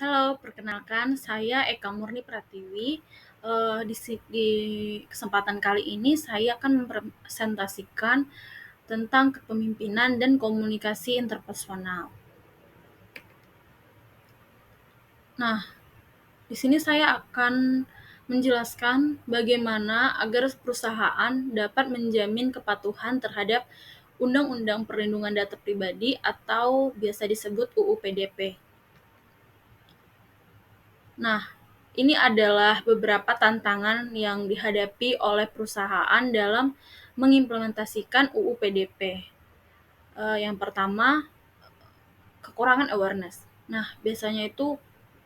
Halo, perkenalkan saya Eka Murni Pratiwi. Di kesempatan kali ini saya akan mempresentasikan tentang kepemimpinan dan komunikasi interpersonal. Nah, di sini saya akan menjelaskan bagaimana agar perusahaan dapat menjamin kepatuhan terhadap Undang-Undang Perlindungan Data Pribadi atau biasa disebut UU PDP. Nah, ini adalah beberapa tantangan yang dihadapi oleh perusahaan dalam mengimplementasikan UU PDP. Yang pertama, kekurangan awareness. Nah, biasanya itu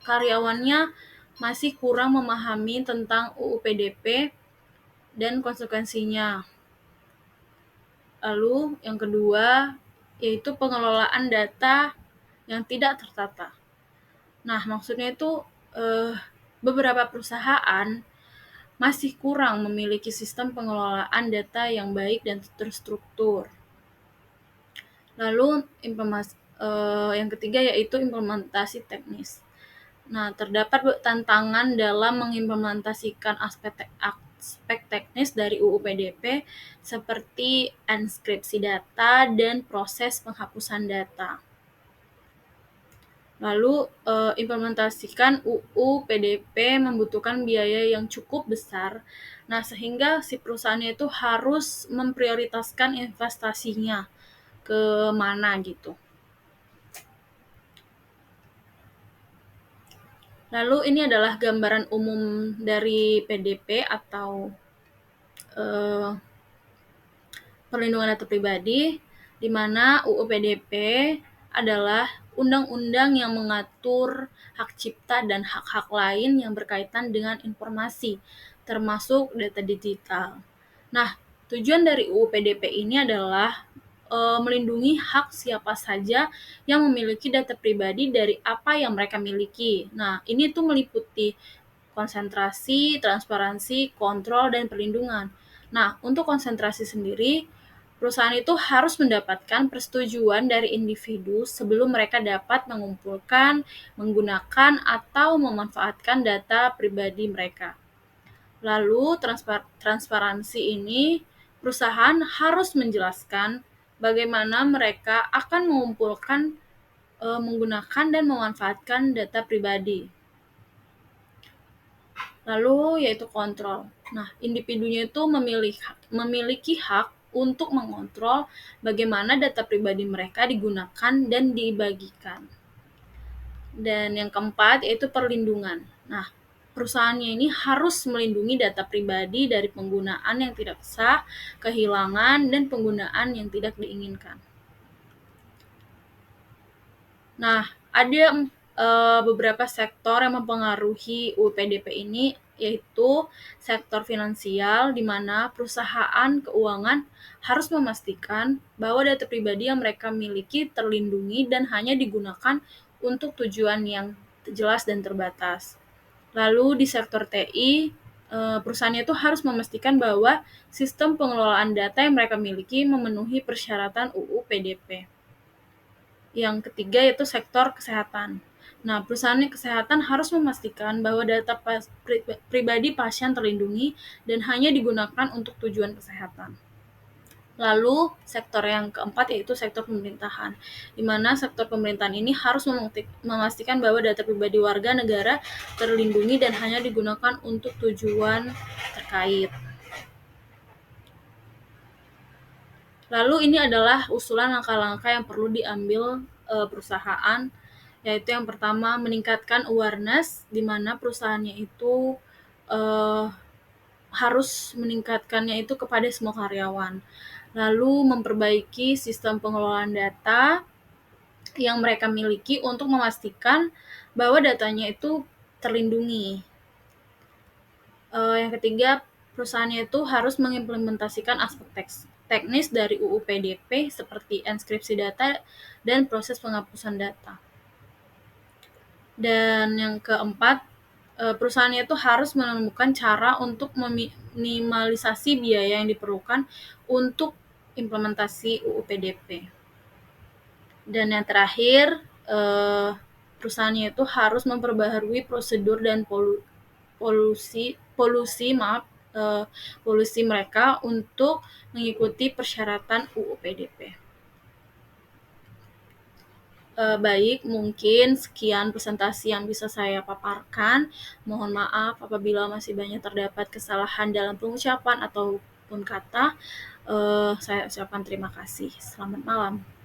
karyawannya masih kurang memahami tentang UU PDP dan konsekuensinya. Lalu, yang kedua, yaitu pengelolaan data yang tidak tertata. Nah, maksudnya itu beberapa perusahaan masih kurang memiliki sistem pengelolaan data yang baik dan terstruktur. Lalu yang ketiga yaitu implementasi teknis. Nah, terdapat tantangan dalam mengimplementasikan aspek teknis dari UU PDP seperti enskripsi data dan proses penghapusan data. Lalu implementasikan UU PDP membutuhkan biaya yang cukup besar. Nah, sehingga si perusahaannya itu harus memprioritaskan investasinya ke mana gitu. Lalu ini adalah gambaran umum dari PDP atau eh, perlindungan data pribadi, di mana UU PDP adalah undang-undang yang mengatur hak cipta dan hak-hak lain yang berkaitan dengan informasi, termasuk data digital. Nah, tujuan dari UU PDP ini adalah melindungi hak siapa saja yang memiliki data pribadi dari apa yang mereka miliki. Nah, ini tuh meliputi konsentrasi, transparansi, kontrol, dan perlindungan. Nah, untuk konsentrasi sendiri, perusahaan itu harus mendapatkan persetujuan dari individu sebelum mereka dapat mengumpulkan, menggunakan, atau memanfaatkan data pribadi mereka. Lalu, transparansi ini, perusahaan harus menjelaskan bagaimana mereka akan mengumpulkan, menggunakan, dan memanfaatkan data pribadi. Lalu yaitu kontrol. Nah, individunya itu memiliki hak untuk mengontrol bagaimana data pribadi mereka digunakan dan dibagikan. Dan yang keempat yaitu perlindungan. Nah, perusahaannya ini harus melindungi data pribadi dari penggunaan yang tidak sah, kehilangan, dan penggunaan yang tidak diinginkan. Nah, ada beberapa sektor yang mempengaruhi UPDP ini, yaitu sektor finansial, di mana perusahaan keuangan harus memastikan bahwa data pribadi yang mereka miliki terlindungi dan hanya digunakan untuk tujuan yang jelas dan terbatas. Lalu di sektor TI, perusahaannya itu harus memastikan bahwa sistem pengelolaan data yang mereka miliki memenuhi persyaratan UU PDP. Yang ketiga yaitu sektor kesehatan. Nah, perusahaan kesehatan harus memastikan bahwa data pribadi pasien terlindungi dan hanya digunakan untuk tujuan kesehatan. Lalu, sektor yang keempat yaitu sektor pemerintahan, di mana sektor pemerintahan ini harus memastikan bahwa data pribadi warga negara terlindungi dan hanya digunakan untuk tujuan terkait. Lalu ini adalah usulan langkah-langkah yang perlu diambil perusahaan, yaitu yang pertama meningkatkan awareness, di mana perusahaannya itu harus meningkatkannya itu kepada semua karyawan. Lalu memperbaiki sistem pengelolaan data yang mereka miliki untuk memastikan bahwa datanya itu terlindungi. Yang ketiga, perusahaannya itu harus mengimplementasikan aspek teknis dari UU PDP seperti enskripsi data dan proses penghapusan data. Dan yang keempat, perusahaannya itu harus menemukan cara untuk meminimalisasi biaya yang diperlukan untuk implementasi UU PDP. Dan yang terakhir, perusahaannya itu harus memperbaharui prosedur dan polusi mereka untuk mengikuti persyaratan UU PDP. Baik, mungkin sekian presentasi yang bisa saya paparkan. Mohon maaf apabila masih banyak terdapat kesalahan dalam pengucapan ataupun kata. Saya ucapkan terima kasih. Selamat malam.